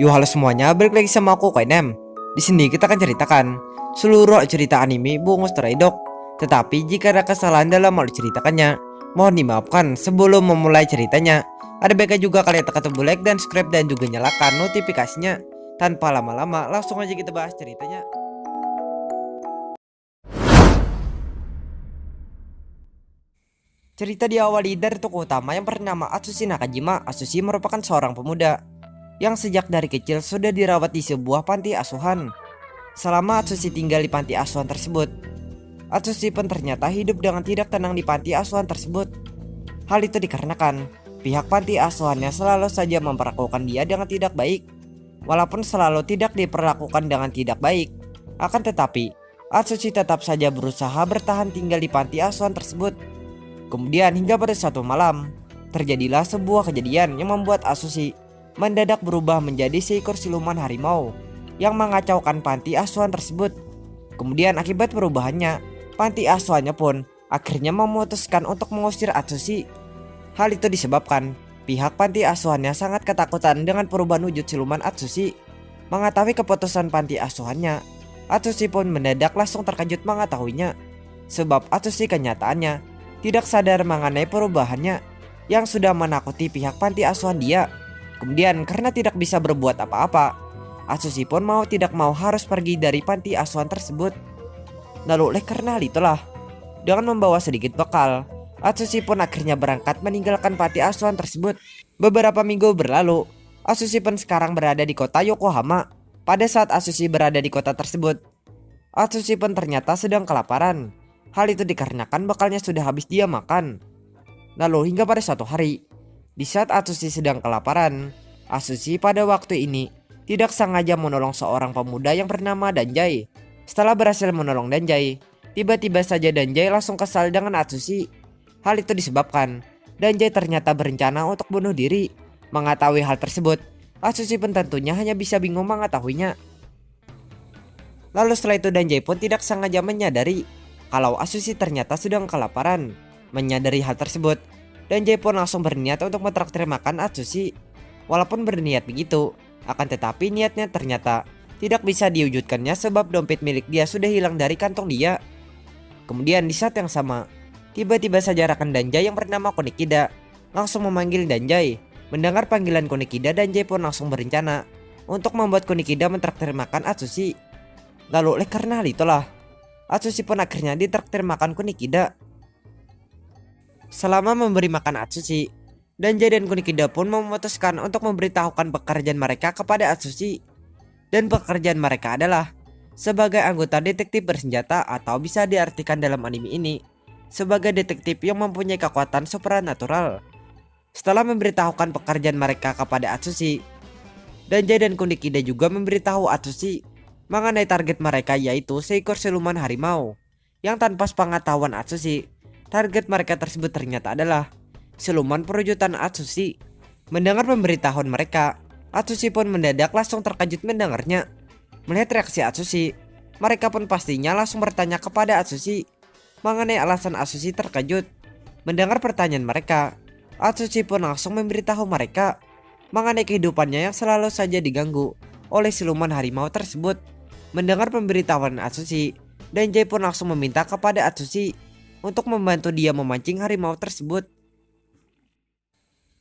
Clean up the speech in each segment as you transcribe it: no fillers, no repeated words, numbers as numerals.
Yo halo semuanya, balik lagi sama aku Kainem. Di sini kita akan ceritakan seluruh cerita anime Bungo Stray Dog. Tetapi jika ada kesalahan dalam hal diceritakannya, mohon dimaafkan sebelum memulai ceritanya. Ada baiknya juga kalian tekan tombol like dan subscribe dan juga nyalakan notifikasinya. Tanpa lama-lama, langsung aja kita bahas ceritanya. Cerita diawali dari tokoh utama yang bernama Atsushi Nakajima. Atsushi merupakan seorang pemuda yang sejak dari kecil sudah dirawat di sebuah panti asuhan. Selama Atsushi tinggal di panti asuhan tersebut, Atsushi pun ternyata hidup dengan tidak tenang di panti asuhan tersebut. Hal itu dikarenakan pihak panti asuhannya selalu saja memperlakukan dia dengan tidak baik. Walaupun selalu tidak diperlakukan dengan tidak baik, akan tetapi Atsushi tetap saja berusaha bertahan tinggal di panti asuhan tersebut. Kemudian hingga pada suatu malam, terjadilah sebuah kejadian yang membuat Atsushi mendadak berubah menjadi seekor siluman harimau yang mengacaukan panti asuhan tersebut. Kemudian akibat perubahannya, panti asuhannya pun akhirnya memutuskan untuk mengusir Atsushi. Hal itu disebabkan pihak panti asuhannya sangat ketakutan dengan perubahan wujud siluman Atsushi. Mengetahui keputusan panti asuhannya, Atsushi pun mendadak langsung terkejut mengetahuinya. Sebab Atsushi kenyataannya tidak sadar mengenai perubahannya yang sudah menakuti pihak panti asuhan dia. Kemudian karena tidak bisa berbuat apa-apa, Atsushi pun mau tidak mau harus pergi dari panti asuhan tersebut. Lalu oleh karena hal itulah, dengan membawa sedikit bekal, Atsushi pun akhirnya berangkat meninggalkan panti asuhan tersebut. Beberapa minggu berlalu, Atsushi pun sekarang berada di kota Yokohama. Pada saat Atsushi berada di kota tersebut, Atsushi pun ternyata sedang kelaparan. Hal itu dikarenakan bekalnya sudah habis dia makan. Lalu hingga pada suatu hari, di saat Atsushi sedang kelaparan, Atsushi pada waktu ini tidak sengaja menolong seorang pemuda yang bernama Danjai. Setelah berhasil menolong Danjai, tiba-tiba saja Danjai langsung kesal dengan Atsushi. Hal itu disebabkan Danjai ternyata berencana untuk bunuh diri. Mengetahui hal tersebut, Atsushi pun tentunya hanya bisa bingung mengetahuinya. Lalu setelah itu Danjai pun tidak sengaja menyadari kalau Atsushi ternyata sedang kelaparan. Menyadari hal tersebut, Danjai pun langsung berniat untuk mentraktir makan Atsushi. Walaupun berniat begitu, akan tetapi niatnya ternyata tidak bisa diwujudkannya sebab dompet milik dia sudah hilang dari kantong dia. Kemudian di saat yang sama, tiba-tiba saja rekan Danjai yang bernama Konikida langsung memanggil Danjai. Mendengar panggilan Konikida, Danjai pun langsung berencana untuk membuat Konikida mentraktir makan Atsushi. Lalu oleh karena hal itulah, Atsushi pun akhirnya ditraktir makan Konikida. Selama memberi makan Atsushi, Danjai dan Konikida pun memutuskan untuk memberitahukan pekerjaan mereka kepada Atsushi. Dan pekerjaan mereka adalah sebagai anggota detektif bersenjata, atau bisa diartikan dalam anime ini sebagai detektif yang mempunyai kekuatan supranatural. Setelah memberitahukan pekerjaan mereka kepada Atsushi, Danjai dan Konikida juga memberitahu Atsushi mengenai target mereka, yaitu seekor siluman harimau. Yang tanpa sepengetahuan Atsushi, target mereka tersebut ternyata adalah siluman perwujudan Atsushi. Mendengar pemberitahuan mereka, Atsushi pun mendadak langsung terkejut mendengarnya. Melihat reaksi Atsushi, mereka pun pastinya langsung bertanya kepada Atsushi mengenai alasan Atsushi terkejut. Mendengar pertanyaan mereka, Atsushi pun langsung memberitahu mereka mengenai kehidupannya yang selalu saja diganggu oleh siluman harimau tersebut. Mendengar pemberitahuan Atsushi, Danjai pun langsung meminta kepada Atsushi untuk membantu dia memancing harimau tersebut.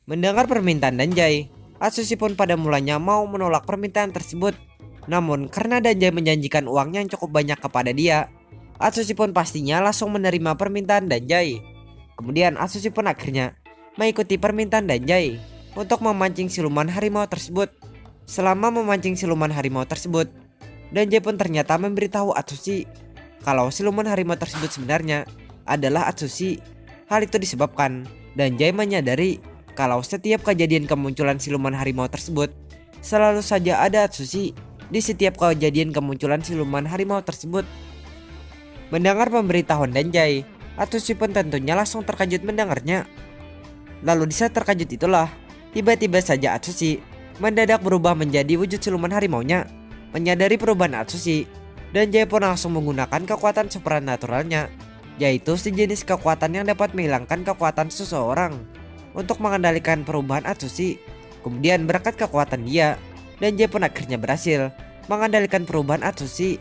Mendengar permintaan Danjai, Atsushi pun pada mulanya mau menolak permintaan tersebut. Namun karena Danjai menjanjikan uang yang cukup banyak kepada dia, Atsushi pun pastinya langsung menerima permintaan Danjai. Kemudian Atsushi pun akhirnya mengikuti permintaan Danjai untuk memancing siluman harimau tersebut. Selama memancing siluman harimau tersebut, Danjai pun ternyata memberitahu Atsushi kalau siluman harimau tersebut sebenarnya adalah Atsushi. Hal itu disebabkan Danjai menyadari kalau setiap kejadian kemunculan siluman harimau tersebut selalu saja ada Atsushi di setiap kejadian kemunculan siluman harimau tersebut. Mendengar pemberitahuan Danjai, Atsushi pun tentunya langsung terkejut mendengarnya. Lalu di saat terkejut itulah, tiba-tiba saja Atsushi mendadak berubah menjadi wujud siluman harimaunya. Menyadari perubahan Atsushi, Danjai pun langsung menggunakan kekuatan supernaturalnya, yaitu sejenis kekuatan yang dapat menghilangkan kekuatan seseorang untuk mengendalikan perubahan Atsushi. Kemudian berkat kekuatan dia, Danjay pun akhirnya berhasil mengendalikan perubahan Atsushi.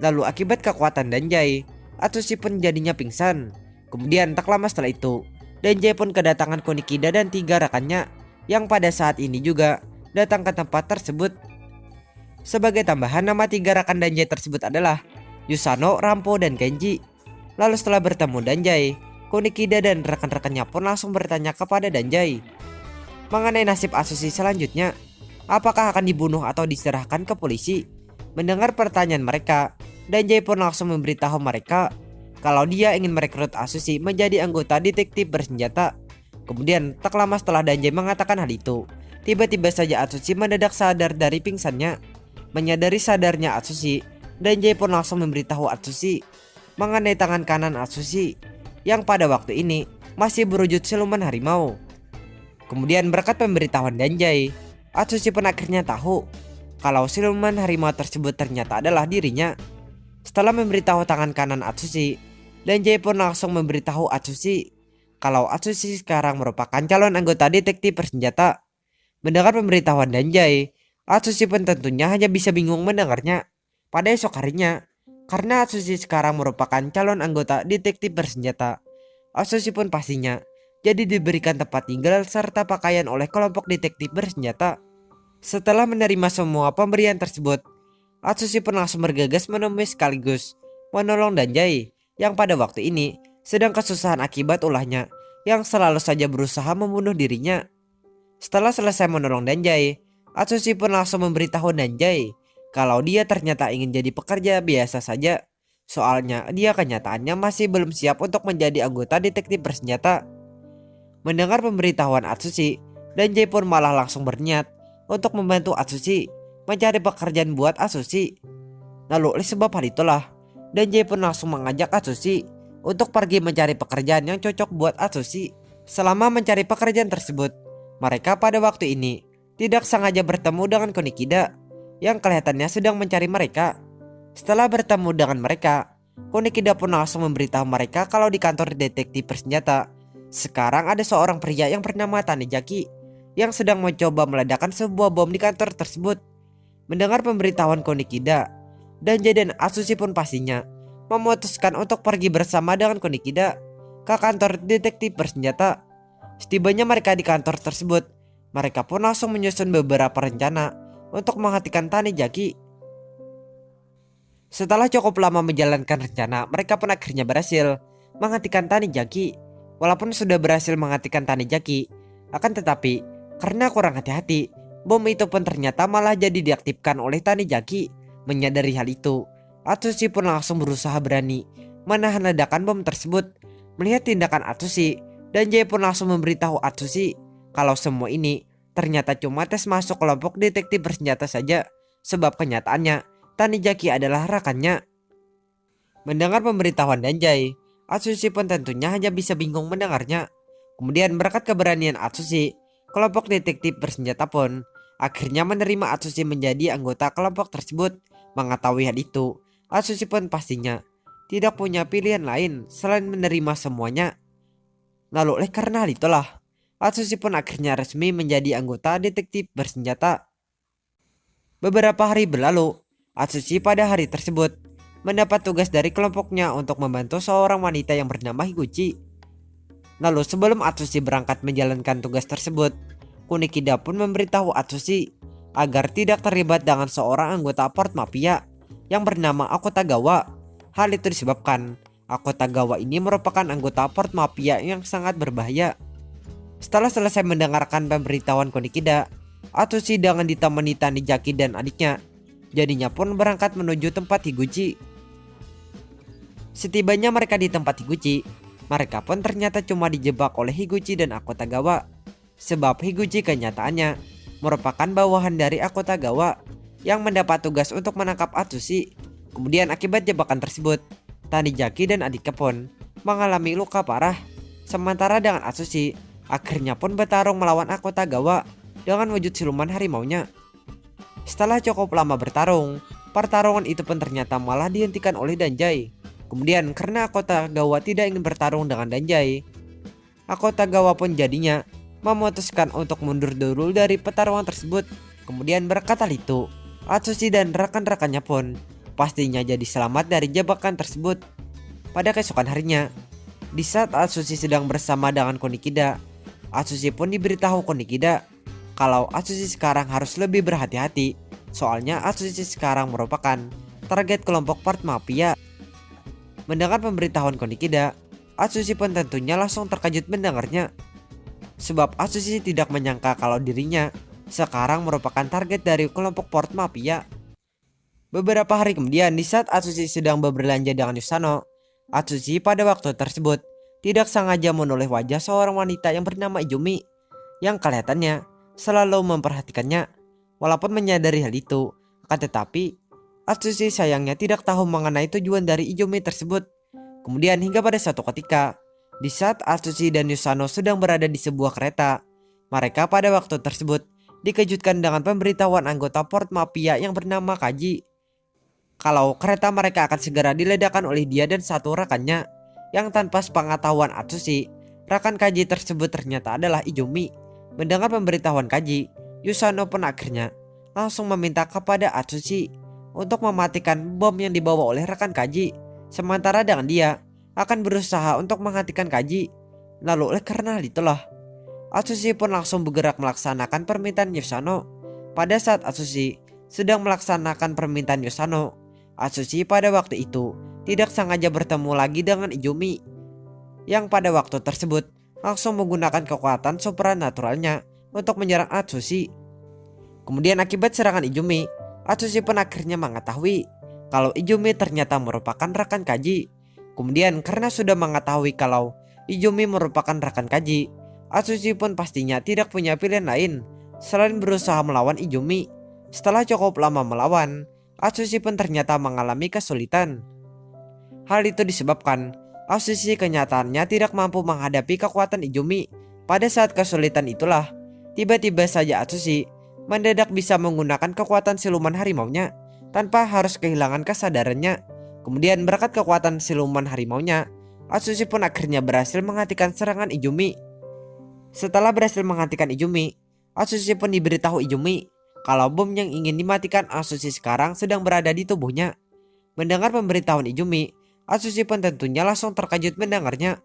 Lalu akibat kekuatan Danjay, Atsushi pun jadinya pingsan. Kemudian tak lama setelah itu, Danjay pun kedatangan Konikida dan 3 rekannya yang pada saat ini juga datang ke tempat tersebut. Sebagai tambahan, nama 3 rekan Danjay tersebut adalah Yusano, Rampo, dan Kenji. Lalu setelah bertemu Danjay, Konikida dan rekan-rekannya pun langsung bertanya kepada Danjay mengenai nasib Atsushi selanjutnya. Apakah akan dibunuh atau diserahkan ke polisi? Mendengar pertanyaan mereka, Danjay pun langsung memberitahu mereka kalau dia ingin merekrut Atsushi menjadi anggota detektif bersenjata. Kemudian tak lama setelah Danjay mengatakan hal itu, tiba-tiba saja Atsushi mendadak sadar dari pingsannya. Menyadari sadarnya Atsushi, Danjay pun langsung memberitahu Atsushi mengenai tangan kanan Atsushi yang pada waktu ini masih berwujud siluman harimau. Kemudian berkat pemberitahuan Danjay, Atsushi pun akhirnya tahu kalau siluman harimau tersebut ternyata adalah dirinya. Setelah memberitahu tangan kanan Atsushi, Danjay pun langsung memberitahu Atsushi kalau Atsushi sekarang merupakan calon anggota detektif bersenjata. Mendengar pemberitahuan Danjay, Atsushi pun tentunya hanya bisa bingung mendengarnya. Pada esok harinya, karena Atsushi sekarang merupakan calon anggota detektif bersenjata, Atsushi pun pastinya jadi diberikan tempat tinggal serta pakaian oleh kelompok detektif bersenjata. Setelah menerima semua pemberian tersebut, Atsushi pun langsung bergegas menemui sekaligus menolong Danjay yang pada waktu ini sedang kesusahan akibat ulahnya yang selalu saja berusaha membunuh dirinya. Setelah selesai menolong Danjay, Atsushi pun langsung memberitahu Danjay kalau dia ternyata ingin jadi pekerja biasa saja. Soalnya dia kenyataannya masih belum siap untuk menjadi anggota detektif bersenjata. Mendengar pemberitahuan Atsushi, Danjay pun malah langsung berniat untuk membantu Atsushi mencari pekerjaan buat Atsushi. Lalu oleh sebab hal itulah, Danjay pun langsung mengajak Atsushi untuk pergi mencari pekerjaan yang cocok buat Atsushi. Selama mencari pekerjaan tersebut, mereka pada waktu ini tidak sengaja bertemu dengan Konikida yang kelihatannya sedang mencari mereka. Setelah bertemu dengan mereka, Konikida pun langsung memberitahu mereka kalau di kantor detektif bersenjata sekarang ada seorang pria yang bernama Tanijaki yang sedang mencoba meledakkan sebuah bom di kantor tersebut. Mendengar pemberitahuan Konikida, Danjay dan Atsushi pun pastinya memutuskan untuk pergi bersama dengan Konikida ke kantor detektif bersenjata. Setibanya mereka di kantor tersebut, mereka pun langsung menyusun beberapa rencana untuk menghentikan Tanijaki. Setelah cukup lama menjalankan rencana, mereka pun akhirnya berhasil menghentikan Tanijaki. Walaupun sudah berhasil menghentikan Tanijaki, akan tetapi karena kurang hati-hati, bom itu pun ternyata malah jadi diaktifkan oleh Tanijaki. Menyadari hal itu, Atsushi pun langsung berusaha berani menahan ledakan bom tersebut. Melihat tindakan Atsushi, Danjay pun langsung memberitahu Atsushi kalau semua ini ternyata cuma tes masuk kelompok detektif bersenjata saja, sebab kenyataannya Tanijaki adalah rekannya. Mendengar pemberitahuan Danjay, Atsushi pun tentunya hanya bisa bingung mendengarnya. Kemudian berkat keberanian Atsushi, kelompok detektif bersenjata pun akhirnya menerima Atsushi menjadi anggota kelompok tersebut. Mengetahui hal itu, Atsushi pun pastinya tidak punya pilihan lain selain menerima semuanya. Lalu oleh karena hal itulah, Atsushi pun akhirnya resmi menjadi anggota detektif bersenjata. Beberapa hari berlalu, Atsushi pada hari tersebut mendapat tugas dari kelompoknya untuk membantu seorang wanita yang bernama Higuchi. Lalu sebelum Atsushi berangkat menjalankan tugas tersebut, Konikida pun memberitahu Atsushi agar tidak terlibat dengan seorang anggota Port Mafia yang bernama Akutagawa. Hal itu disebabkan Akutagawa ini merupakan anggota Port Mafia yang sangat berbahaya. Setelah selesai mendengarkan pemberitahuan Konikida, Atsushi dengan ditemani Tanijaki dan adiknya jadinya pun berangkat menuju tempat Higuchi. Setibanya mereka di tempat Higuchi, mereka pun ternyata cuma dijebak oleh Higuchi dan Akutagawa. Sebab Higuchi kenyataannya merupakan bawahan dari Akutagawa yang mendapat tugas untuk menangkap Atsushi. Kemudian akibat jebakan tersebut, Tanijaki dan adiknya pun mengalami luka parah. Sementara dengan Atsushi akhirnya pun bertarung melawan Akutagawa dengan wujud siluman harimaunya. Setelah cukup lama bertarung, pertarungan itu pun ternyata malah dihentikan oleh Danjay. Kemudian karena Akutagawa tidak ingin bertarung dengan Danjay, Akutagawa pun jadinya memutuskan untuk mundur dulu dari pertarungan tersebut. Kemudian berkat hal itu, Atsushi dan rekan-rekannya pun pastinya jadi selamat dari jebakan tersebut. Pada keesokan harinya, di saat Atsushi sedang bersama dengan Konikida, Atsushi pun diberitahu Konikida kalau Atsushi sekarang harus lebih berhati-hati. Soalnya Atsushi sekarang merupakan target kelompok part mafia. Mendengar pemberitahuan Konikida, Atsushi pun tentunya langsung terkejut mendengarnya. Sebab Atsushi tidak menyangka kalau dirinya sekarang merupakan target dari kelompok part mafia. Beberapa hari kemudian, di saat Atsushi sedang berbelanja dengan Yusano, Atsushi pada waktu tersebut tidak sengaja menoleh wajah seorang wanita yang bernama Izumi yang kelihatannya selalu memperhatikannya. Walaupun menyadari hal itu, akan tetapi Atsushi sayangnya tidak tahu mengenai tujuan dari Izumi tersebut. Kemudian hingga pada suatu ketika, di saat Atsushi dan Yusano sedang berada di sebuah kereta, mereka pada waktu tersebut dikejutkan dengan pemberitahuan anggota Port Mafia yang bernama Kaji kalau kereta mereka akan segera diledakkan oleh dia dan satu rekannya. Yang tanpa sepengetahuan Atsushi, rekan Kaji tersebut ternyata adalah Izumi. Mendengar pemberitahuan Kaji, Yusano pun akhirnya langsung meminta kepada Atsushi untuk mematikan bom yang dibawa oleh rekan Kaji. Sementara dengan dia akan berusaha untuk menghentikan Kaji. Lalu oleh karena hal itulah, Atsushi pun langsung bergerak melaksanakan permintaan Yusano. Pada saat Atsushi sedang melaksanakan permintaan Yusano, Atsushi pada waktu itu tidak sengaja bertemu lagi dengan Izumi yang pada waktu tersebut langsung menggunakan kekuatan supranaturalnya untuk menyerang Atsushi. Kemudian akibat serangan Izumi, Atsushi pun akhirnya mengetahui kalau Izumi ternyata merupakan rekan Kaji. Kemudian karena sudah mengetahui kalau Izumi merupakan rekan Kaji, Atsushi pun pastinya tidak punya pilihan lain selain berusaha melawan Izumi. Setelah cukup lama melawan, Atsushi pun ternyata mengalami kesulitan. Hal itu disebabkan Atsushi kenyataannya tidak mampu menghadapi kekuatan Izumi. Pada saat kesulitan itulah, tiba-tiba saja Atsushi mendadak bisa menggunakan kekuatan siluman harimaunya tanpa harus kehilangan kesadarannya. Kemudian berkat kekuatan siluman harimaunya, Atsushi pun akhirnya berhasil menghentikan serangan Izumi. Setelah berhasil menghentikan Izumi, Atsushi pun diberitahu Izumi kalau bom yang ingin dimatikan Atsushi sekarang sedang berada di tubuhnya. Mendengar pemberitahuan Izumi, Atsushi pun tentunya langsung terkejut mendengarnya.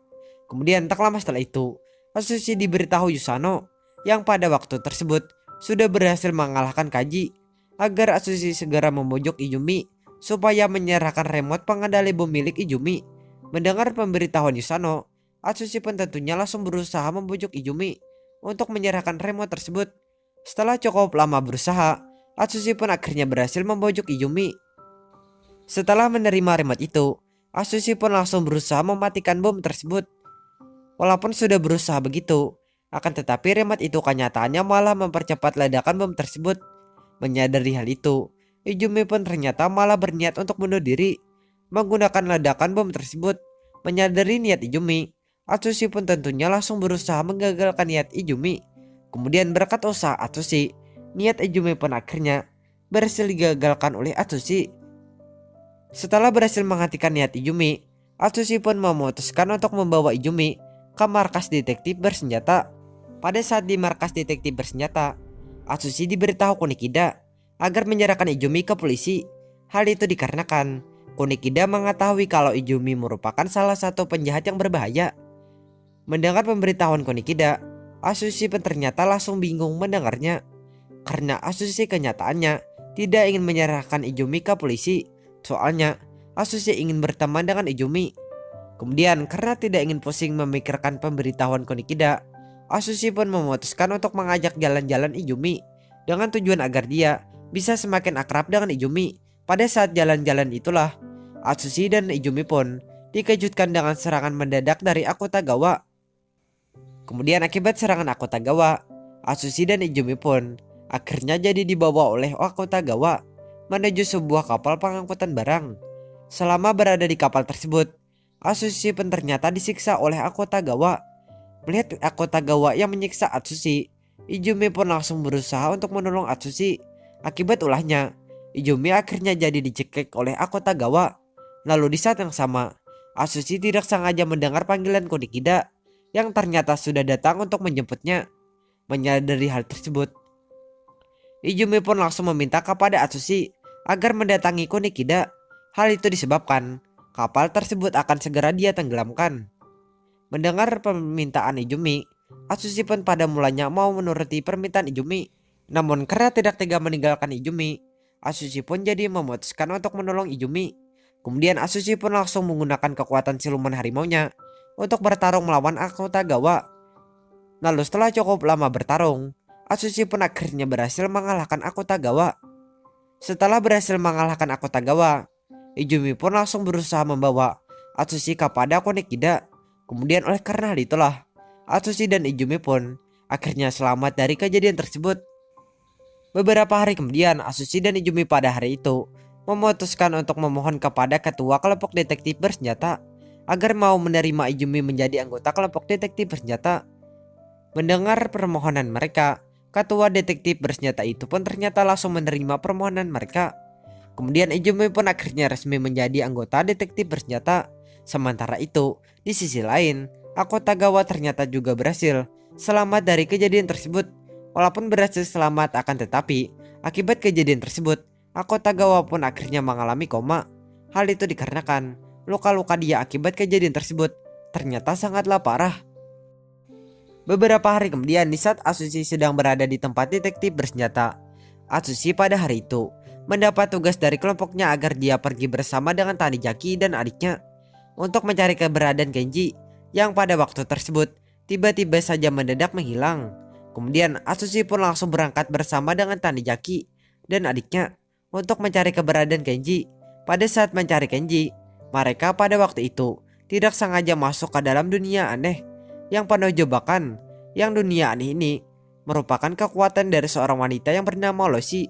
Kemudian tak lama setelah itu, Atsushi diberitahu Yusano yang pada waktu tersebut sudah berhasil mengalahkan Kaji agar Atsushi segera membujuk Izumi supaya menyerahkan remote pengendali bom milik Izumi. Mendengar pemberitahuan Yusano, Atsushi pun tentunya langsung berusaha membujuk Izumi untuk menyerahkan remote tersebut. Setelah cukup lama berusaha, Atsushi pun akhirnya berhasil membujuk Izumi. Setelah menerima remote itu, Atsushi pun langsung berusaha mematikan bom tersebut. Walaupun sudah berusaha begitu, akan tetapi remote itu kenyataannya malah mempercepat ledakan bom tersebut. Menyadari hal itu, Izumi pun ternyata malah berniat untuk bunuh diri menggunakan ledakan bom tersebut. Menyadari niat Izumi, Atsushi pun tentunya langsung berusaha menggagalkan niat Izumi. Kemudian berkat usaha Atsushi, niat Izumi pun akhirnya berhasil digagalkan oleh Atsushi. Setelah berhasil menghentikan niat Izumi, Atsushi pun memutuskan untuk membawa Izumi ke markas detektif bersenjata. Pada saat di markas detektif bersenjata, Atsushi diberitahu Konikida agar menyerahkan Izumi ke polisi. Hal itu dikarenakan Konikida mengetahui kalau Izumi merupakan salah satu penjahat yang berbahaya. Mendengar pemberitahuan Konikida, Atsushi pun ternyata langsung bingung mendengarnya. Karena Atsushi kenyataannya tidak ingin menyerahkan Izumi ke polisi. Soalnya Atsushi ingin berteman dengan Izumi. Kemudian karena tidak ingin pusing memikirkan pemberitahuan Konikida, Atsushi pun memutuskan untuk mengajak jalan-jalan Izumi dengan tujuan agar dia bisa semakin akrab dengan Izumi. Pada saat jalan-jalan itulah, Atsushi dan Izumi pun dikejutkan dengan serangan mendadak dari Akutagawa. Kemudian akibat serangan Akutagawa, Atsushi dan Izumi pun akhirnya jadi dibawa oleh Akutagawa menuju sebuah kapal pengangkutan barang. Selama berada di kapal tersebut, Atsushi pun ternyata disiksa oleh Akutagawa. Melihat Akutagawa yang menyiksa Atsushi, Izumi pun langsung berusaha untuk menolong Atsushi. Akibat ulahnya, Izumi akhirnya jadi dicekik oleh Akutagawa. Lalu di saat yang sama, Atsushi tidak sengaja mendengar panggilan Konikida yang ternyata sudah datang untuk menjemputnya. Menyadari hal tersebut, Izumi pun langsung meminta kepada Atsushi agar mendatangi Kunikida. Hal itu disebabkan kapal tersebut akan segera dia tenggelamkan. Mendengar permintaan Izumi, Atsushi pun pada mulanya mau menuruti permintaan Izumi. Namun karena tidak tega meninggalkan Izumi, Atsushi pun jadi memutuskan untuk menolong Izumi. Kemudian Atsushi pun langsung menggunakan kekuatan siluman harimaunya untuk bertarung melawan Akutagawa. Lalu setelah cukup lama bertarung, Atsushi pun akhirnya berhasil mengalahkan Akutagawa. Setelah berhasil mengalahkan Akutagawa, Izumi pun langsung berusaha membawa Atsushi kepada Kunikida. Kemudian oleh karena hal itulah, Atsushi dan Izumi pun akhirnya selamat dari kejadian tersebut. Beberapa hari kemudian, Atsushi dan Izumi pada hari itu memutuskan untuk memohon kepada ketua kelompok detektif bersenjata agar mau menerima Izumi menjadi anggota kelompok detektif bersenjata. Mendengar permohonan mereka, ketua detektif bersenjata itu pun ternyata langsung menerima permohonan mereka. Kemudian Izumi pun akhirnya resmi menjadi anggota detektif bersenjata. Sementara itu, di sisi lain, Akutagawa ternyata juga berhasil selamat dari kejadian tersebut. Walaupun berhasil selamat, akan tetapi akibat kejadian tersebut, Akutagawa pun akhirnya mengalami koma. Hal itu dikarenakan luka-luka dia akibat kejadian tersebut ternyata sangatlah parah. Beberapa hari kemudian, di saat Atsushi sedang berada di tempat detektif bersenjata, Atsushi pada hari itu mendapat tugas dari kelompoknya agar dia pergi bersama dengan Tanijaki dan adiknya untuk mencari keberadaan Kenji yang pada waktu tersebut tiba-tiba saja mendadak menghilang. Kemudian Atsushi pun langsung berangkat bersama dengan Tanijaki dan adiknya untuk mencari keberadaan Kenji. Pada saat mencari Kenji, mereka pada waktu itu tidak sengaja masuk ke dalam dunia aneh yang penuh jebakan. Yang dunia aneh ini merupakan kekuatan dari seorang wanita yang bernama Lucy.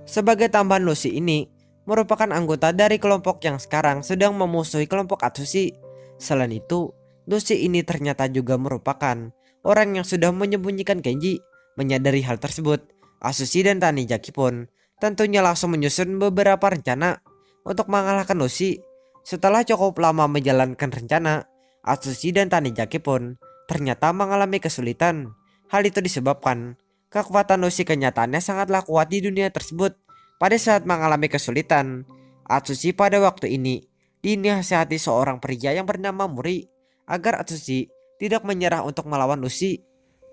Sebagai tambahan, Lucy ini merupakan anggota dari kelompok yang sekarang sedang memusuhi kelompok Atsushi. Selain itu, Lucy ini ternyata juga merupakan orang yang sudah menyembunyikan Kenji. Menyadari hal tersebut, Atsushi dan Tanijaki pun tentunya langsung menyusun beberapa rencana untuk mengalahkan Lucy. Setelah cukup lama menjalankan rencana, Atsushi dan Tanijaki pun ternyata mengalami kesulitan. Hal itu disebabkan kekuatan Lucy kenyataannya sangatlah kuat di dunia tersebut. Pada saat mengalami kesulitan, Atsushi pada waktu ini dinasihati seorang pria yang bernama Mori agar Atsushi tidak menyerah untuk melawan Lucy.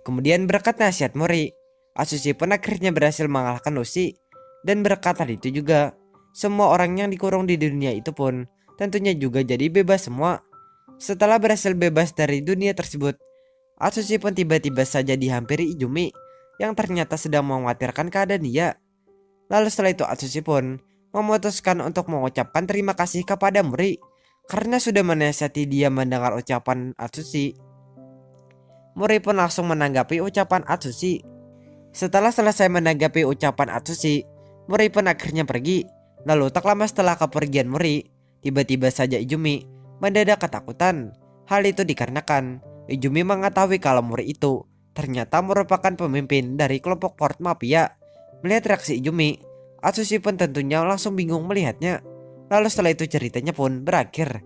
Kemudian berkat nasihat Mori, Atsushi pun akhirnya berhasil mengalahkan Lucy. Dan berkat hal itu juga, semua orang yang dikurung di dunia itu pun tentunya juga jadi bebas semua. Setelah berhasil bebas dari dunia tersebut, Atsushi pun tiba-tiba saja dihampiri Izumi yang ternyata sedang mengkhawatirkan keadaan dia. Lalu setelah itu Atsushi pun memutuskan untuk mengucapkan terima kasih kepada Mori karena sudah menasihati dia mendengar ucapan Atsushi. Mori pun langsung menanggapi ucapan Atsushi. Setelah selesai menanggapi ucapan Atsushi, Mori pun akhirnya pergi. Lalu tak lama setelah kepergian Mori, tiba-tiba saja Izumi mendadak ketakutan. Hal itu dikarenakan Izumi mengetahui kalau Mori itu ternyata merupakan pemimpin dari kelompok Port Mafia. Melihat reaksi Izumi, Atsushi pun tentunya langsung bingung melihatnya. Lalu setelah itu ceritanya pun berakhir.